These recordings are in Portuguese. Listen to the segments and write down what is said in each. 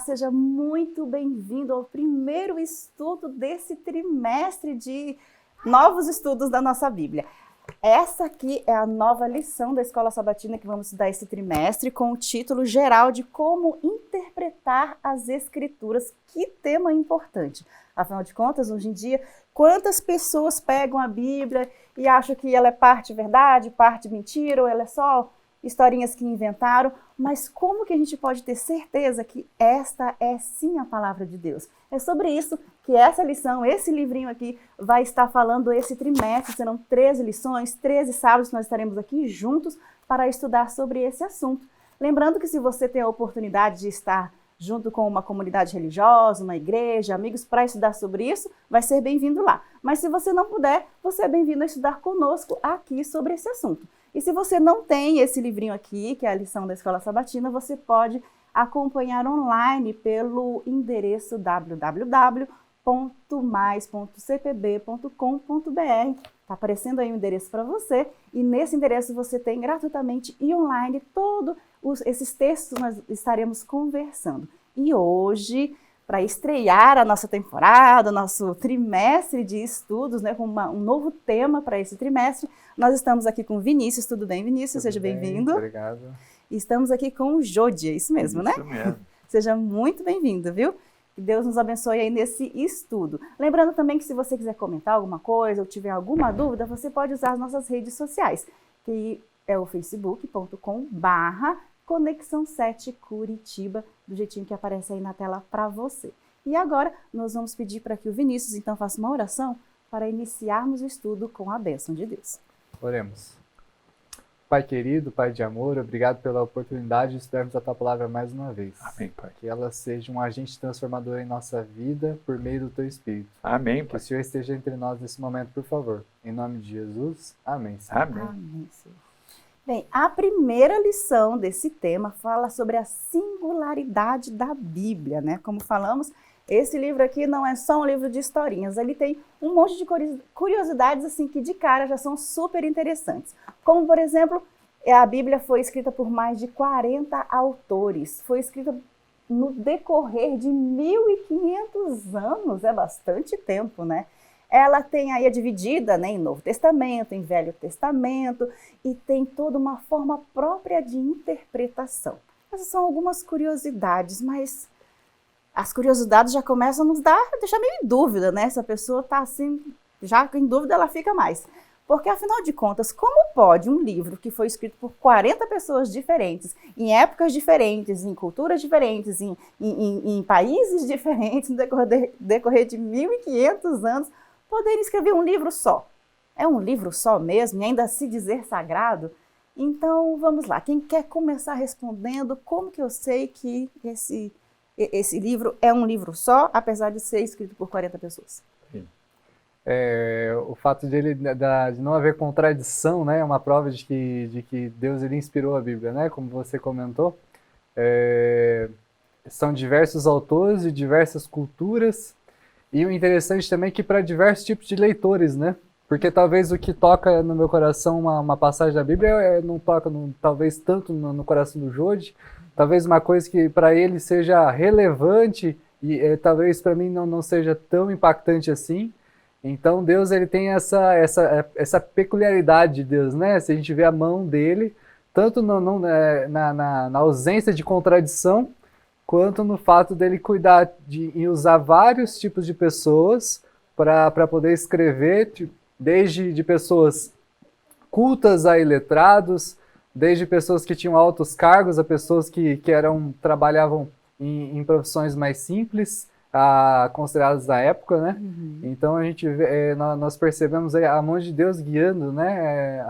seja muito bem-vindo ao primeiro estudo desse trimestre de novos estudos da nossa Bíblia. Essa aqui é a nova lição da Escola Sabatina que vamos estudar esse trimestre com o título geral de Como Interpretar as Escrituras. Que tema importante! Afinal de contas, hoje em dia, quantas pessoas pegam a Bíblia e acham que ela é parte verdade, parte mentira, ou ela é só historinhas que inventaram, mas como que a gente pode ter certeza que esta é sim a palavra de Deus? É sobre isso que essa lição, esse livrinho aqui, vai estar falando esse trimestre. Serão 13 lições, 13 sábados nós estaremos aqui juntos para estudar sobre esse assunto. Lembrando que se você tem a oportunidade de estar junto com uma comunidade religiosa, uma igreja, amigos, para estudar sobre isso, vai ser bem-vindo lá. Mas se você não puder, você é bem-vindo a estudar conosco aqui sobre esse assunto. E se você não tem esse livrinho aqui, que é a lição da Escola Sabatina, você pode acompanhar online pelo endereço www.mais.cpb.com.br. Está aparecendo aí o endereço para você, e nesse endereço você tem gratuitamente e online todos esses textos nós estaremos conversando. E hoje, para estrear a nossa temporada, nosso trimestre de estudos, né, com um novo tema para esse trimestre, nós estamos aqui com o Vinícius. Tudo bem, Vinícius? Seja bem-vindo. Obrigado. E estamos aqui com o Jodi, é isso mesmo, né? Isso mesmo. Seja muito bem-vindo, viu? Que Deus nos abençoe aí nesse estudo. Lembrando também que se você quiser comentar alguma coisa ou tiver alguma dúvida, você pode usar as nossas redes sociais, que é o facebook.com/Conexão 7 Curitiba, do jeitinho que aparece aí na tela para você. E agora nós vamos pedir para que o Vinícius então faça uma oração para iniciarmos o estudo com a bênção de Deus. Oremos. Pai querido, Pai de amor, obrigado pela oportunidade de estudarmos a Tua Palavra mais uma vez. Amém, Pai. Que ela seja um agente transformador em nossa vida por meio do Teu Espírito. Amém, Que Pai. o Senhor esteja entre nós nesse momento, por favor. Em nome de Jesus. Amém, Senhor. Amém. Amém, Senhor. Bem, a primeira lição desse tema fala sobre a singularidade da Bíblia, né? Como falamos, esse livro aqui não é só um livro de historinhas, ele tem um monte de curiosidades assim que de cara já são super interessantes. Como, por exemplo, a Bíblia foi escrita por mais de 40 autores, foi escrita no decorrer de 1.500 anos, é bastante tempo, né? Ela tem aí a dividida, né, em Novo Testamento, em Velho Testamento, e tem toda uma forma própria de interpretação. Essas são algumas curiosidades, mas as curiosidades já começam a deixar meio em dúvida, né? Se a pessoa está assim, já em dúvida ela fica mais. Porque, afinal de contas, como pode um livro que foi escrito por 40 pessoas diferentes, em épocas diferentes, em culturas diferentes, em países diferentes, no decorrer de 1.500 anos, poder escrever um livro só? É um livro só mesmo, e ainda se dizer sagrado? Então, vamos lá. Quem quer começar respondendo como que eu sei que esse livro é um livro só, apesar de ser escrito por 40 pessoas? O fato de não haver contradição, né, é uma prova de que Deus ele inspirou a Bíblia, né, como você comentou. São diversos autores de diversas culturas, e o interessante também é que para diversos tipos de leitores, né, porque talvez o que toca no meu coração uma passagem da Bíblia não toca talvez tanto no coração do Jodi, talvez uma coisa que para ele seja relevante e talvez para mim não seja tão impactante assim. Então Deus ele tem essa peculiaridade de Deus, né? Se a gente vê a mão dele, tanto na ausência de contradição, quanto no fato dele cuidar e usar vários tipos de pessoas para poder escrever, desde de pessoas cultas a iletrados, desde pessoas que tinham altos cargos a pessoas que trabalhavam em profissões mais simples, consideradas da época, né? Uhum. Então a gente nós percebemos aí a mão de Deus guiando, né,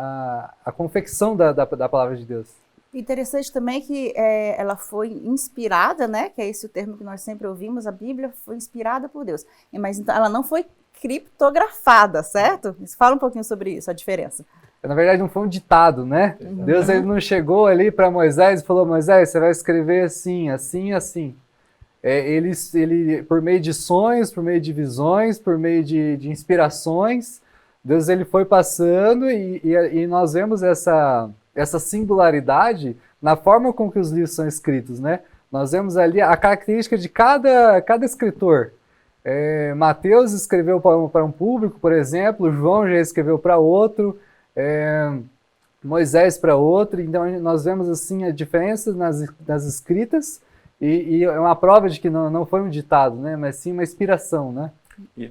a confecção da palavra de Deus. Interessante também que ela foi inspirada, né, que é esse o termo que nós sempre ouvimos, a Bíblia foi inspirada por Deus, mas então, ela não foi criptografada, certo? Fala um pouquinho sobre isso, a diferença. Na verdade não foi um ditado, né? Uhum. Deus ele não chegou ali para Moisés e falou: Moisés, você vai escrever assim, assim, assim. Ele, por meio de sonhos, por meio de visões, por meio de inspirações, Deus ele foi passando e nós vemos essa singularidade na forma com que os livros são escritos, né? nós vemos ali a característica de cada escritor. Mateus escreveu para um público, por exemplo, João já escreveu para outro, Moisés para outro, então nós vemos assim a diferença nas escritas, e é uma prova de que não foi um ditado, né, mas sim uma inspiração, né? E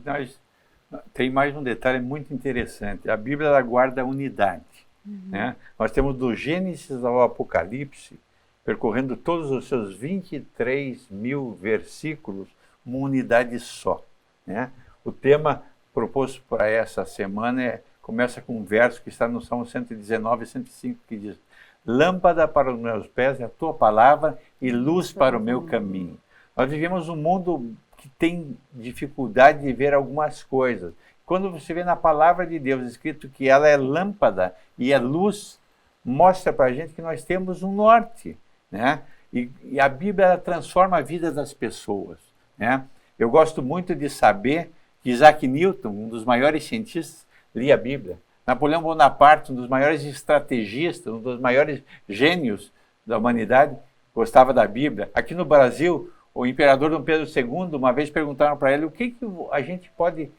tem mais um detalhe muito interessante, a Bíblia ela guarda a unidade, né? Nós temos do Gênesis ao Apocalipse, percorrendo todos os seus 23 mil versículos, uma unidade só, né? O tema proposto para essa semana começa com um verso que está no Salmo 119, 105, que diz: lâmpada para os meus pés é a tua palavra e luz para o meu caminho. Nós vivemos um mundo que tem dificuldade de ver algumas coisas. Quando você vê na palavra de Deus escrito que ela é lâmpada e é luz, mostra para a gente que nós temos um norte, né? E a Bíblia ela transforma a vida das pessoas, né? Eu gosto muito de saber que Isaac Newton, um dos maiores cientistas, lia a Bíblia. Napoleão Bonaparte, um dos maiores estrategistas, um dos maiores gênios da humanidade, gostava da Bíblia. Aqui no Brasil, o imperador Dom Pedro II, uma vez perguntaram para ele o que a gente pode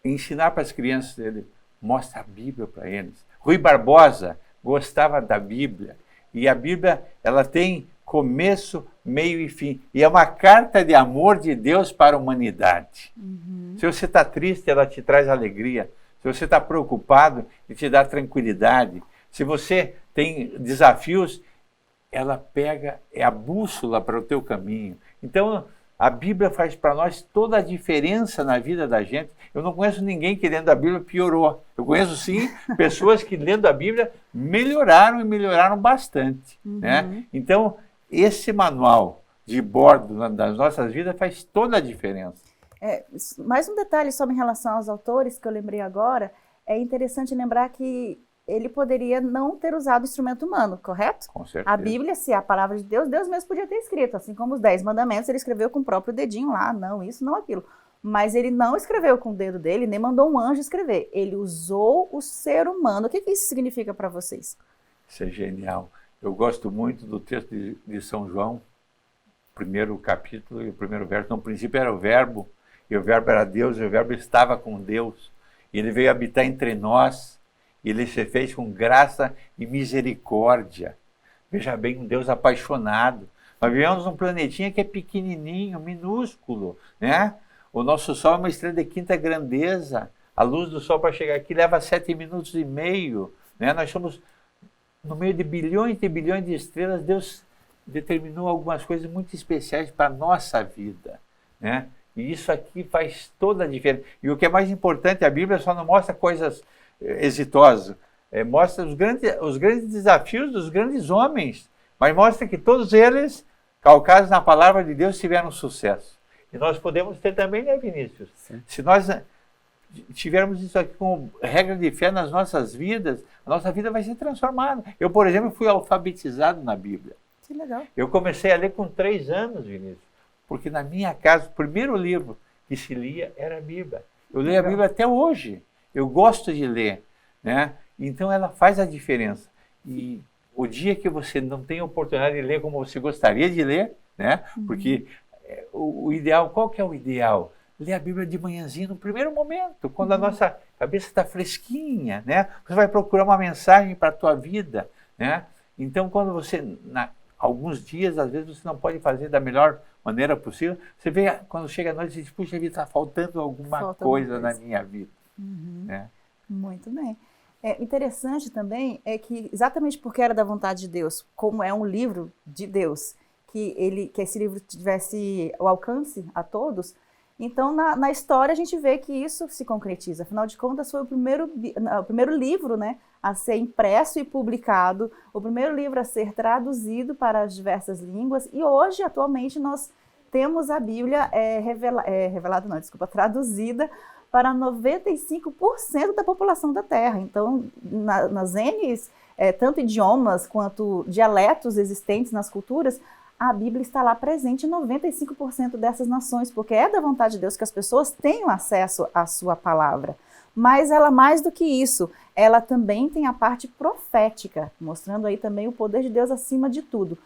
ensinar para as crianças. Ele mostra a Bíblia para eles. Rui Barbosa gostava da Bíblia. E a Bíblia ela tem começo, meio e fim. E é uma carta de amor de Deus para a humanidade. Se você está triste, ela te traz alegria. Se você está preocupado, ele te dá tranquilidade. Se você tem desafios, ela pega, é a bússola para o teu caminho. Então, a Bíblia faz para nós toda a diferença na vida da gente. Eu não conheço ninguém que lendo a Bíblia piorou. Eu conheço, sim, pessoas que lendo a Bíblia melhoraram e melhoraram bastante, né? Então, esse manual de bordo das nossas vidas faz toda a diferença. Mais um detalhe sobre em relação aos autores, que eu lembrei agora, é interessante lembrar que ele poderia não ter usado instrumento humano, correto? Com certeza. A Bíblia, se é a palavra de Deus, Deus mesmo podia ter escrito, assim como os 10 mandamentos, ele escreveu com o próprio dedinho lá, não isso, não aquilo. Mas ele não escreveu com o dedo dele, nem mandou um anjo escrever. Ele usou o ser humano. O que isso significa para vocês? Isso é genial. Eu gosto muito do texto de São João, primeiro capítulo e o primeiro verso. No princípio era o Verbo, e o Verbo era Deus, e o Verbo estava com Deus. E ele veio habitar entre nós, e ele se fez com graça e misericórdia. Veja bem, um Deus apaixonado. Nós vivemos num planetinha que é pequenininho, minúsculo, né? O nosso Sol é uma estrela de quinta grandeza. A luz do Sol para chegar aqui leva 7 minutos e meio, né? Nós somos, no meio de bilhões de estrelas, Deus determinou algumas coisas muito especiais para a nossa vida, né? E isso aqui faz toda a diferença. E o que é mais importante, a Bíblia só não mostra coisas exitosas, mostra os grandes desafios dos grandes homens, mas mostra que todos eles, calcados na palavra de Deus, tiveram sucesso. E nós podemos ter também, né, Vinícius? Sim. Se nós tivermos isso aqui como regra de fé nas nossas vidas, a nossa vida vai ser transformada. Eu, por exemplo, fui alfabetizado na Bíblia. Que legal. Eu comecei a ler com 3 anos, Vinícius, porque na minha casa, o primeiro livro que se lia era a Bíblia. Eu leio a Bíblia até hoje. Eu gosto de ler, né? Então ela faz a diferença. E o dia que você não tem a oportunidade de ler como você gostaria de ler, né? Porque o ideal, qual que é o ideal? Ler a Bíblia de manhãzinha no primeiro momento, quando a nossa cabeça está fresquinha, né? Você vai procurar uma mensagem para a tua vida, né? Então, quando você, alguns dias, às vezes você não pode fazer da melhor maneira possível, você vê, quando chega a noite, você diz, puxa vida, está faltando alguma coisa na minha vida. Né? Muito bem. Interessante também é que, exatamente porque era da vontade de Deus, como é um livro de Deus, que esse livro tivesse o alcance a todos, então na história a gente vê que isso se concretiza. Afinal de contas, foi o primeiro livro, né, a ser impresso e publicado, o primeiro livro a ser traduzido para as diversas línguas, e hoje, atualmente, nós temos a Bíblia traduzida para 95% da população da Terra. Então, nas tanto idiomas quanto dialetos existentes nas culturas, a Bíblia está lá presente em 95% dessas nações, porque é da vontade de Deus que as pessoas tenham acesso à sua palavra. Mas ela, mais do que isso, ela também tem a parte profética, mostrando aí também o poder de Deus acima de tudo.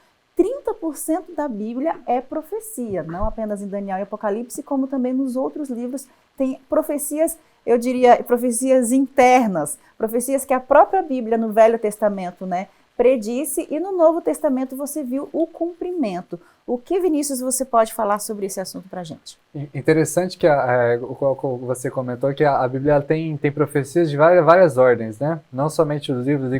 30% da Bíblia é profecia, não apenas em Daniel e Apocalipse, como também nos outros livros tem profecias, eu diria, profecias internas, profecias que a própria Bíblia no Velho Testamento, né, predisse, e no Novo Testamento você viu o cumprimento. O que, Vinícius, você pode falar sobre esse assunto para a gente? Interessante que você comentou que a Bíblia tem profecias de várias ordens, né? Não somente os livros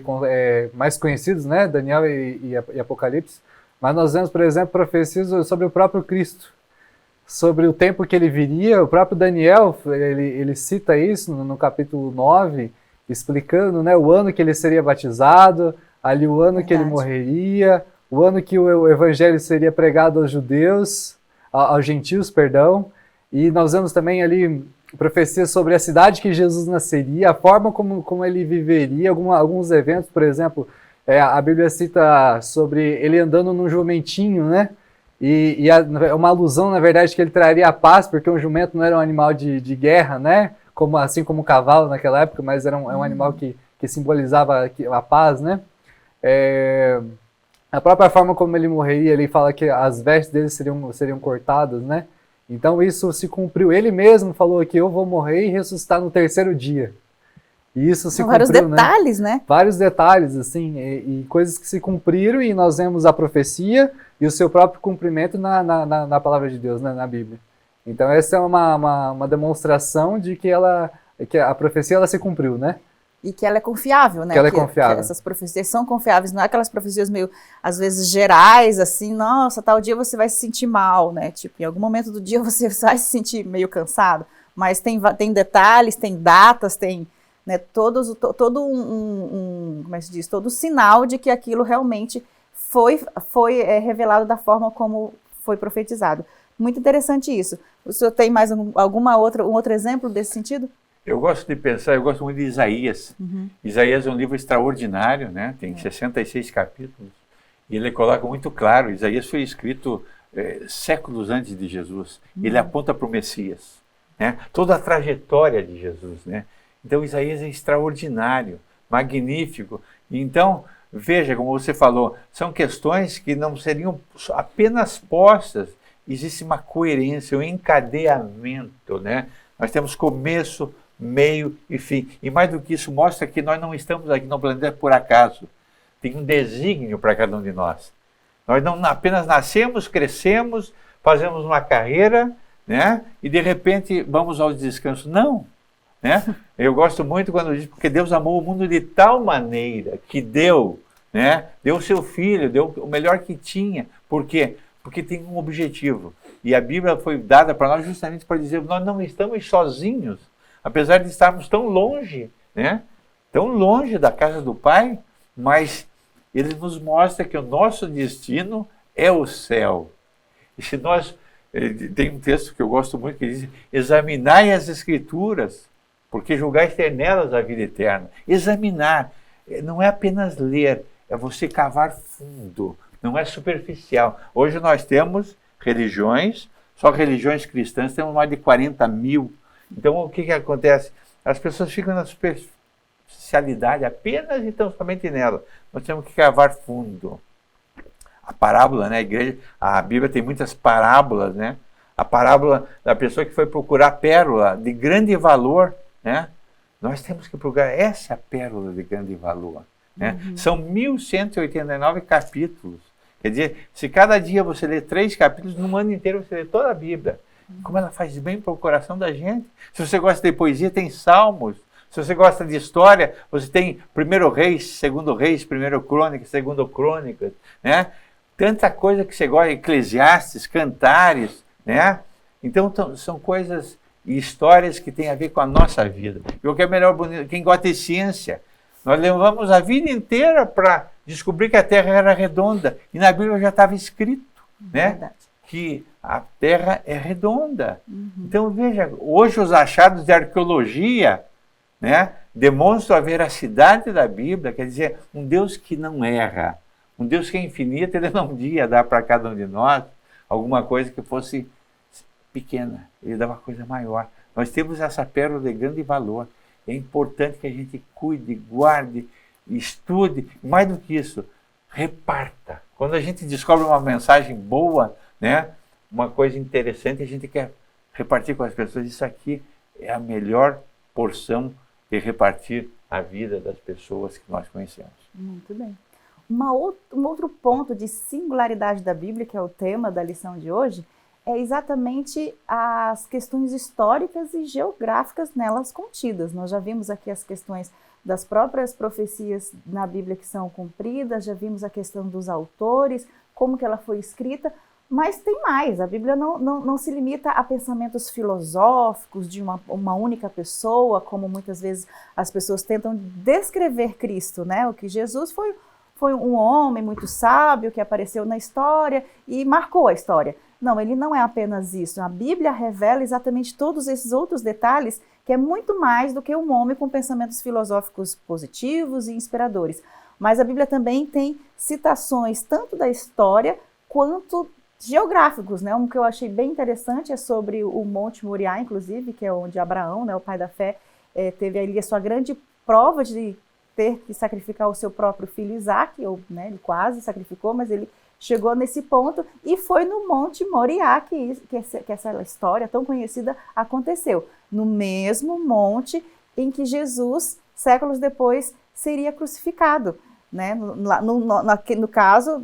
mais conhecidos, né? Daniel e Apocalipse, mas nós vemos, por exemplo, profecias sobre o próprio Cristo, sobre o tempo que ele viria. O próprio Daniel, ele cita isso no capítulo 9, explicando, né, o ano que ele seria batizado, ali o ano que ele morreria, o ano que o evangelho seria pregado aos judeus, aos gentios, perdão, e nós vemos também ali profecias sobre a cidade que Jesus nasceria, a forma como ele viveria, alguns eventos, por exemplo, a Bíblia cita sobre ele andando num jumentinho, né? E uma alusão, na verdade, que ele traria a paz, porque um jumento não era um animal de guerra, né? Assim como o cavalo naquela época, mas era um animal que simbolizava a paz, né? A própria forma como ele morreria, ele fala que as vestes dele seriam cortadas, né? Então isso se cumpriu. Ele mesmo falou que eu vou morrer e ressuscitar no terceiro dia. E isso se cumpriu, vários detalhes, né? Vários detalhes, assim, e coisas que se cumpriram, e nós vemos a profecia e o seu próprio cumprimento na palavra de Deus, né, na Bíblia. Então essa é uma demonstração de que a profecia ela se cumpriu, né? E que ela é confiável, né? Que ela é confiável. Que essas profecias são confiáveis, não é aquelas profecias meio, às vezes, gerais, assim, nossa, tal dia você vai se sentir mal, né? Tipo, em algum momento do dia você vai se sentir meio cansado, mas tem detalhes, tem datas, tem, né, todo como é que se diz? Todo sinal de que aquilo realmente foi revelado da forma como foi profetizado. Muito interessante isso. O senhor tem mais um outro exemplo desse sentido? Eu gosto muito de Isaías. Isaías é um livro extraordinário, né? Tem 66 capítulos, e ele coloca muito claro, Isaías foi escrito séculos antes de Jesus, ele aponta para o Messias, né? Toda a trajetória de Jesus, né? Então Isaías é extraordinário, magnífico. Então, veja, como você falou, são questões que não seriam apenas postas, existe uma coerência, um encadeamento, né? Nós temos começo, meio e fim. E mais do que isso, mostra que nós não estamos aqui no planeta por acaso. Tem um desígnio para cada um de nós. Nós não apenas nascemos, crescemos, fazemos uma carreira, né? E de repente vamos ao descanso. Não. Né? Eu gosto muito quando diz, porque Deus amou o mundo de tal maneira que deu, né? Deu o seu filho, deu o melhor que tinha. Por quê? Porque tem um objetivo. E a Bíblia foi dada para nós justamente para dizer que nós não estamos sozinhos, apesar de estarmos tão longe, né? Tão longe da casa do Pai, mas ele nos mostra que o nosso destino é o céu. E se nós... Tem um texto que eu gosto muito que diz: examinai as Escrituras, porque julgais ter nelas a vida eterna. Examinar não é apenas ler, é você cavar fundo, não é superficial. Hoje nós temos religiões, só religiões cristãs, temos mais de 40 mil. Então o que acontece? As pessoas ficam na superficialidade apenas e tão somente nela. Nós temos que cavar fundo. A parábola, né? A Bíblia tem muitas parábolas, né? A parábola da pessoa que foi procurar pérola de grande valor, né? Nós temos que procurar essa pérola de grande valor, né? São 1189 capítulos. Quer dizer, se cada dia você lê 3 capítulos, no ano inteiro você lê toda a Bíblia. Como ela faz bem para o coração da gente. Se você gosta de poesia, tem Salmos. Se você gosta de história, você tem 1 Reis, 2 Reis, 1 Crônicas, 2 Crônicas, né? Tanta coisa que você gosta, Eclesiastes, Cantares, né? Então são coisas e histórias que têm a ver com a nossa vida. E o que é melhor, quem gosta de ciência, nós levamos a vida inteira para descobrir que a Terra era redonda. E na Bíblia já estava escrito, né? Que a Terra é redonda. Então veja, hoje os achados de arqueologia, né, demonstram a veracidade da Bíblia, quer dizer, um Deus que não erra, um Deus que é infinito, ele não ia dar para cada um de nós alguma coisa que fosse pequena, ele dá uma coisa maior. Nós temos essa pérola de grande valor. É importante que a gente cuide, guarde, estude, mais do que isso, reparta Quando a gente descobre uma mensagem boa, né, uma coisa interessante, a gente quer repartir com as pessoas. Isso aqui é a melhor porção de repartir a vida das pessoas que nós conhecemos. Muito bem. Um outro ponto de singularidade da Bíblia, que é o tema da lição de hoje, é exatamente as questões históricas e geográficas nelas contidas. Nós já vimos aqui as questões das próprias profecias na Bíblia que são cumpridas, já vimos a questão dos autores, como que ela foi escrita, mas tem mais. A Bíblia não se limita a pensamentos filosóficos de uma única pessoa, como muitas vezes as pessoas tentam descrever Cristo, né? O que Jesus foi um homem muito sábio que apareceu na história e marcou a história. Não, ele não é apenas isso. A Bíblia revela exatamente todos esses outros detalhes, que é muito mais do que um homem com pensamentos filosóficos positivos e inspiradores. Mas a Bíblia também tem citações tanto da história quanto geográficos, né? Um que eu achei bem interessante é sobre o Monte Moriá, inclusive, que é onde Abraão, né, o pai da fé, teve ali a sua grande prova de ter que sacrificar o seu próprio filho Isaque, né, ele quase sacrificou, mas ele chegou nesse ponto e foi no Monte Moriá que essa história tão conhecida aconteceu. No mesmo monte em que Jesus, séculos depois, seria crucificado, né? No caso,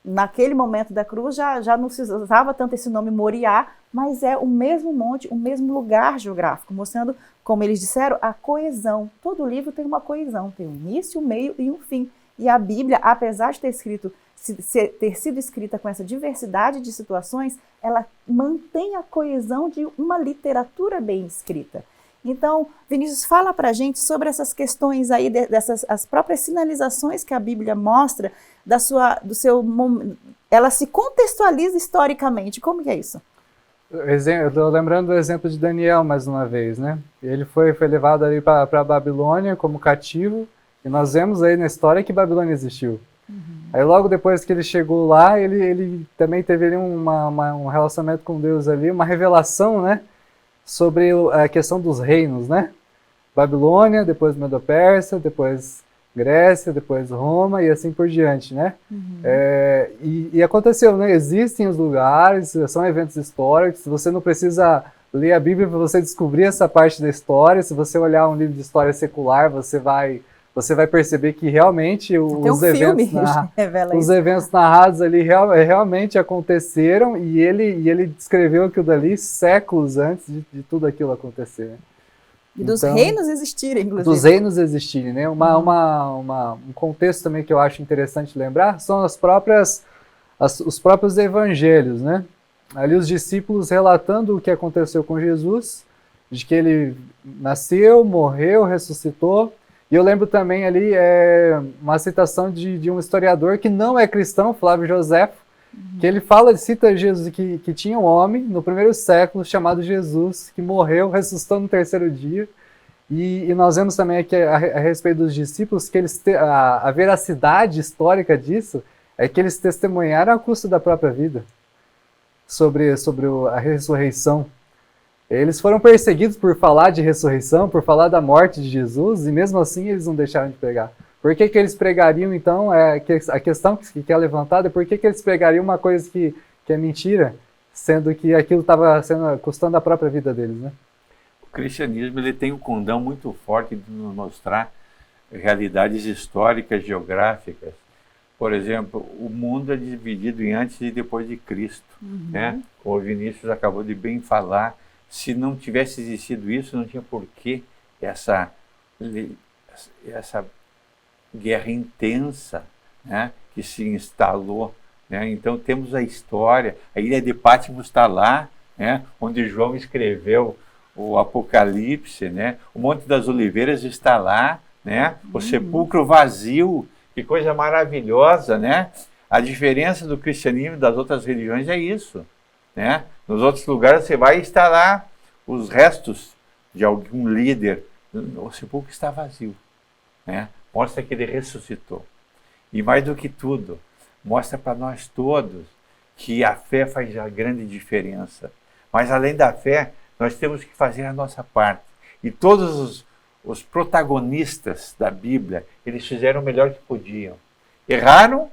naquele momento da cruz já não se usava tanto esse nome Moriá, mas é o mesmo monte, o mesmo lugar geográfico, mostrando, como eles disseram, a coesão. Todo livro tem uma coesão, tem um início, um meio e um fim. E a Bíblia, apesar de ter sido escrita com essa diversidade de situações, ela mantém a coesão de uma literatura bem escrita. Então, Vinícius, fala para a gente sobre essas questões aí, as próprias sinalizações que a Bíblia mostra, ela se contextualiza historicamente. Como que é isso? Estou lembrando do exemplo de Daniel mais uma vez, né? Ele foi levado ali para a Babilônia como cativo, e nós vemos aí na história que Babilônia existiu. Aí logo depois que ele chegou lá, ele também teve ali um relacionamento com Deus ali, uma revelação, né? Sobre a questão dos reinos, né? Babilônia, depois Medo-Pérsia, depois Grécia, depois Roma e assim por diante, né? E aconteceu, né? Existem os lugares, são eventos históricos, você não precisa ler a Bíblia para você descobrir essa parte da história. Se você olhar um livro de história secular, você vai perceber que realmente os eventos narrados ali realmente aconteceram e ele descreveu aquilo dali séculos antes de tudo aquilo acontecer. E dos reinos existirem, inclusive. Dos reinos existirem, né? Um contexto também que eu acho interessante lembrar são os próprios evangelhos, né? Ali os discípulos relatando o que aconteceu com Jesus, de que ele nasceu, morreu, ressuscitou. E eu lembro também ali uma citação de um historiador que não é cristão, Flávio Joséfo, que ele cita Jesus, que tinha um homem no primeiro século chamado Jesus, que morreu, ressuscitou no terceiro dia. E nós vemos também aqui a respeito dos discípulos que a veracidade histórica disso é que eles testemunharam à custa da própria vida sobre a ressurreição. Eles foram perseguidos por falar de ressurreição, por falar da morte de Jesus, e mesmo assim eles não deixaram de pregar. Por que eles pregariam, então, a questão que é levantada é por que eles pregariam uma coisa que é mentira, sendo que aquilo estava custando a própria vida deles, né? O cristianismo ele tem um condão muito forte de nos mostrar realidades históricas, geográficas. Por exemplo, o mundo é dividido em antes e depois de Cristo, né? Como o Vinícius acabou de bem falar, se não tivesse existido isso, não tinha porquê essa guerra intensa, né, que se instalou, né? Então temos a história, a ilha de Patmos está lá, né, onde João escreveu o Apocalipse, né? O Monte das Oliveiras está lá, né? O sepulcro vazio, que coisa maravilhosa, né? A diferença do cristianismo e das outras religiões é isso, né? Nos outros lugares você vai estar lá os restos de algum líder, o sepulcro está vazio, né? Mostra que ele ressuscitou. E mais do que tudo, mostra para nós todos que a fé faz a grande diferença. Mas além da fé, nós temos que fazer a nossa parte. E todos os protagonistas da Bíblia, eles fizeram o melhor que podiam. Erraram,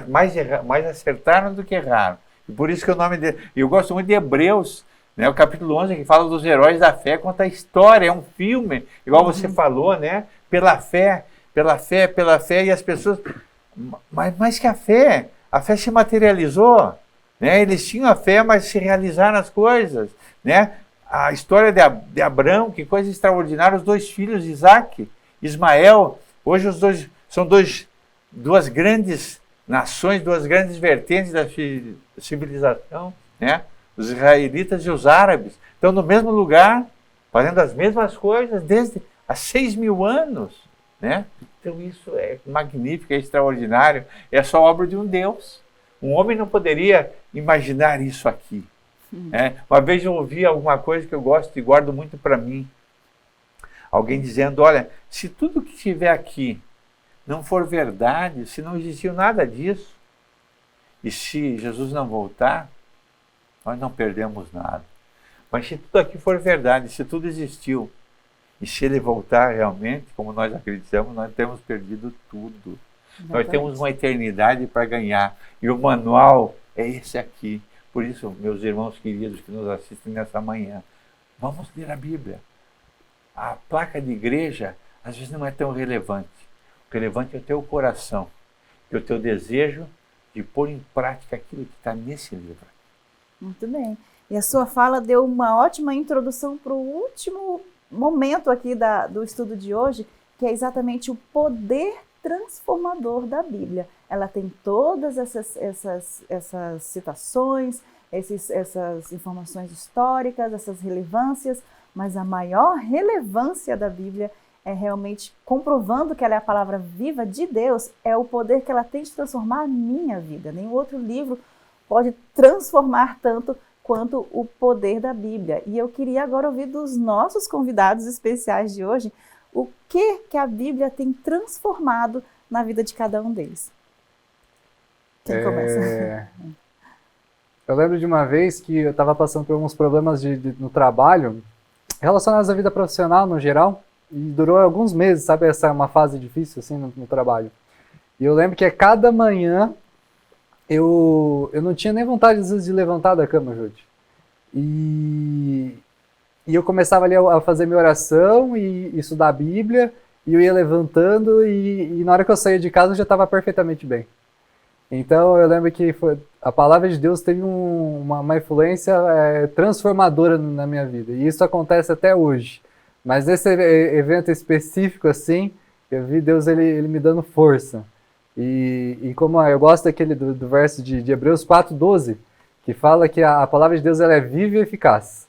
mais acertaram do que erraram. E por isso que o nome dele... Eu gosto muito de Hebreus, né? O capítulo 11, que fala dos heróis da fé, conta a história, é um filme, igual você falou, né? Pela fé, e as pessoas... Mas que a fé se materializou, né? Eles tinham a fé, mas se realizaram as coisas, né? A história de Abraão, que coisa extraordinária, os 2 filhos de Isaac, Ismael, hoje os dois são duas grandes nações, 2 grandes vertentes da civilização, né? Os israelitas e os árabes estão no mesmo lugar, fazendo as mesmas coisas desde há 6.000 anos, né? Então isso é magnífico, é extraordinário, é só obra de um Deus. Um homem não poderia imaginar isso aqui. Uma vez eu ouvi alguma coisa que eu gosto e guardo muito para mim. Alguém dizendo, olha, se tudo que estiver aqui não for verdade, se não existiu nada disso, e se Jesus não voltar, nós não perdemos nada. Mas se tudo aqui for verdade, se tudo existiu, e se ele voltar realmente, como nós acreditamos, nós temos perdido tudo. Nós temos uma eternidade para ganhar. E o manual é esse aqui. Por isso, meus irmãos queridos que nos assistem nessa manhã, vamos ler a Bíblia. A placa de igreja, às vezes, não é tão relevante. O relevante é o teu coração e o teu desejo de pôr em prática aquilo que está nesse livro. Muito bem. E a sua fala deu uma ótima introdução para o último momento aqui do estudo de hoje, que é exatamente o poder transformador da Bíblia. Ela tem todas essas citações, essas informações históricas, essas relevâncias, mas a maior relevância da Bíblia é realmente comprovando que ela é a palavra viva de Deus, é o poder que ela tem de transformar a minha vida. Nenhum outro livro pode transformar tanto quanto o poder da Bíblia. E eu queria agora ouvir dos nossos convidados especiais de hoje o que a Bíblia tem transformado na vida de cada um deles. Quem começa? Eu lembro de uma vez que eu estava passando por alguns problemas no trabalho, relacionados à vida profissional no geral, e durou alguns meses, sabe? Essa é uma fase difícil assim no trabalho. E eu lembro que a cada manhã eu não tinha nem vontade às vezes de levantar da cama, Júlio. E eu começava ali a fazer minha oração e estudar a Bíblia, e eu ia levantando e na hora que eu saía de casa eu já estava perfeitamente bem. Então eu lembro que a palavra de Deus teve uma influência transformadora na minha vida, e isso acontece até hoje. Mas nesse evento específico assim, eu vi Deus ele me dando força. E como eu gosto daquele do verso de Hebreus 4:12, que fala que a palavra de Deus ela é viva e eficaz.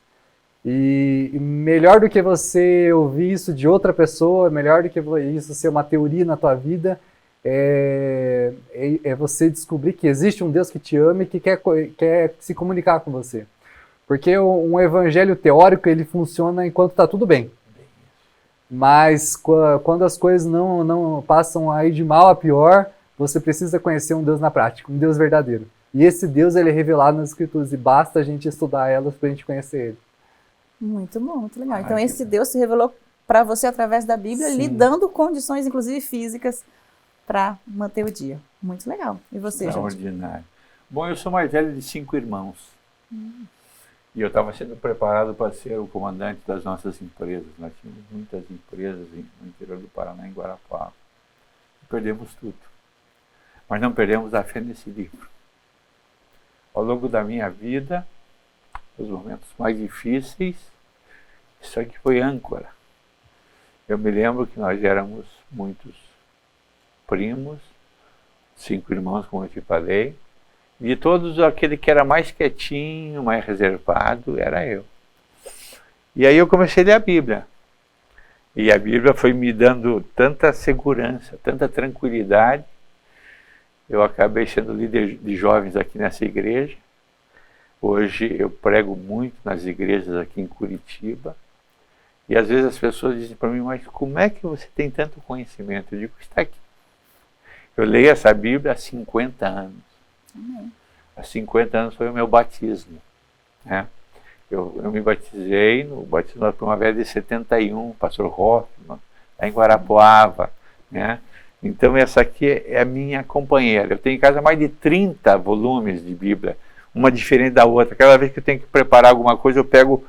E melhor do que você ouvir isso de outra pessoa, melhor do que isso ser uma teoria na tua vida, é você descobrir que existe um Deus que te ama e que quer se comunicar com você. Porque um evangelho teórico ele funciona enquanto está tudo bem. Mas quando as coisas não passam aí de mal a pior, você precisa conhecer um Deus na prática, um Deus verdadeiro. E esse Deus ele é revelado nas Escrituras, e basta a gente estudar elas para a gente conhecer ele. Muito bom, muito legal. Então esse Deus se revelou para você através da Bíblia, lhe dando condições, inclusive físicas, para manter o dia. Muito legal. E você, gente? Extraordinário. Bom, eu sou mais velho de 5 irmãos. E eu estava sendo preparado para ser o comandante das nossas empresas. Nós tínhamos muitas empresas no interior do Paraná, em Guarapuava. Perdemos tudo. Mas não perdemos a fé nesse livro. Ao longo da minha vida, os momentos mais difíceis, isso aqui foi âncora. Eu me lembro que nós éramos muitos primos, 5 irmãos, como eu te falei. De todos, aquele que era mais quietinho, mais reservado, era eu. E aí eu comecei a ler a Bíblia. E a Bíblia foi me dando tanta segurança, tanta tranquilidade. Eu acabei sendo líder de jovens aqui nessa igreja. Hoje eu prego muito nas igrejas aqui em Curitiba. E às vezes as pessoas dizem para mim, mas como é que você tem tanto conhecimento? Eu digo, está aqui. Eu leio essa Bíblia há 50 anos. Há 50 anos foi o meu batismo. Né? Eu me batizei no batismo da primavera de 71, pastor Hoffman, lá em Guarapuava. Né? Então essa aqui é a minha companheira. Eu tenho em casa mais de 30 volumes de Bíblia, uma diferente da outra. Cada vez que eu tenho que preparar alguma coisa, eu pego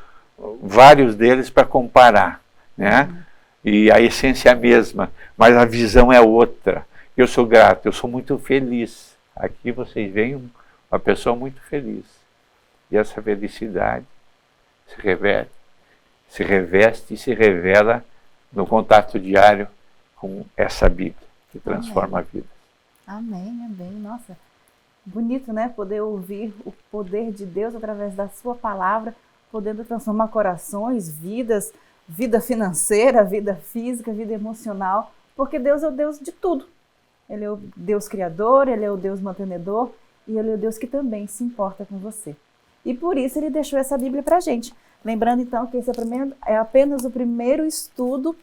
vários deles para comparar, né? E a essência é a mesma, mas a visão é outra. Eu sou grato, eu sou muito feliz. Aqui vocês veem uma pessoa muito feliz. E essa felicidade se reveste e se revela no contato diário com essa Bíblia, que transforma a vida. Amém, amém. Nossa, bonito, né? Poder ouvir o poder de Deus através da sua palavra, podendo transformar corações, vidas, vida financeira, vida física, vida emocional, porque Deus é o Deus de tudo. Ele é o Deus criador, Ele é o Deus mantenedor e Ele é o Deus que também se importa com você. E por isso Ele deixou essa Bíblia para a gente. Lembrando então que esse é apenas o primeiro estudo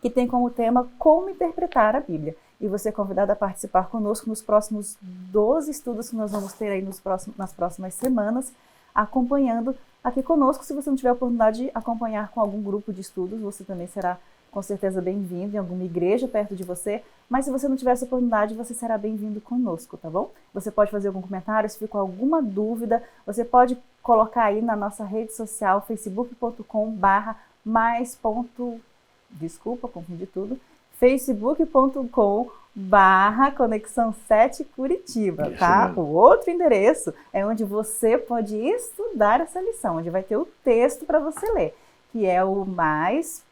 que tem como tema como interpretar a Bíblia. E você é convidado a participar conosco nos próximos 12 estudos que nós vamos ter aí nas próximas semanas, acompanhando aqui conosco. Se você não tiver a oportunidade de acompanhar com algum grupo de estudos, você também será com certeza bem-vindo em alguma igreja perto de você, mas se você não tiver essa oportunidade, você será bem-vindo conosco, tá bom? Você pode fazer algum comentário, se ficou alguma dúvida, você pode colocar aí na nossa rede social, facebook.com/conexão 7 Curitiba, tá? O outro endereço é onde você pode estudar essa lição, onde vai ter o texto para você ler, que é o mais.cpb.com.br.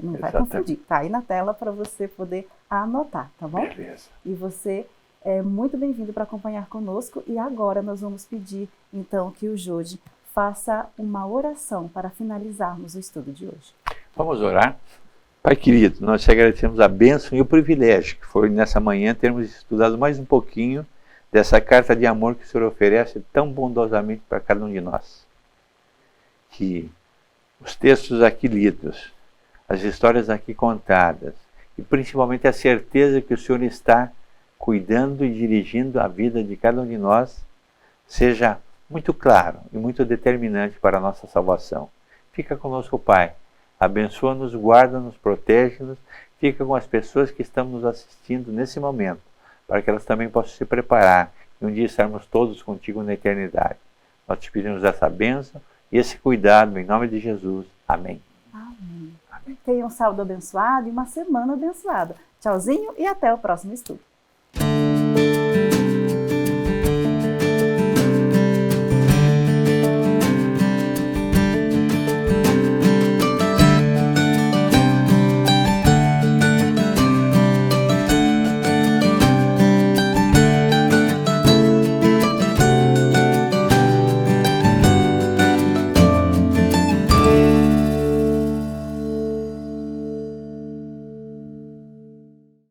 Não vai confundir, tá aí na tela para você poder anotar, tá bom? Beleza. E você é muito bem-vindo para acompanhar conosco. E agora nós vamos pedir, então, que o Jodi faça uma oração para finalizarmos o estudo de hoje. Vamos orar? Pai querido, nós te agradecemos a bênção e o privilégio que foi nessa manhã termos estudado mais um pouquinho dessa carta de amor que o Senhor oferece tão bondosamente para cada um de nós. Que os textos aqui lidos, as histórias aqui contadas e principalmente a certeza que o Senhor está cuidando e dirigindo a vida de cada um de nós seja muito claro e muito determinante para a nossa salvação. Fica conosco, Pai. Abençoa-nos, guarda-nos, protege-nos. Fica com as pessoas que estão nos assistindo nesse momento, para que elas também possam se preparar e um dia estarmos todos contigo na eternidade. Nós te pedimos essa bênção e esse cuidado, em nome de Jesus. Amém. Amém. Tenha um sábado abençoado e uma semana abençoada. Tchauzinho e até o próximo estudo.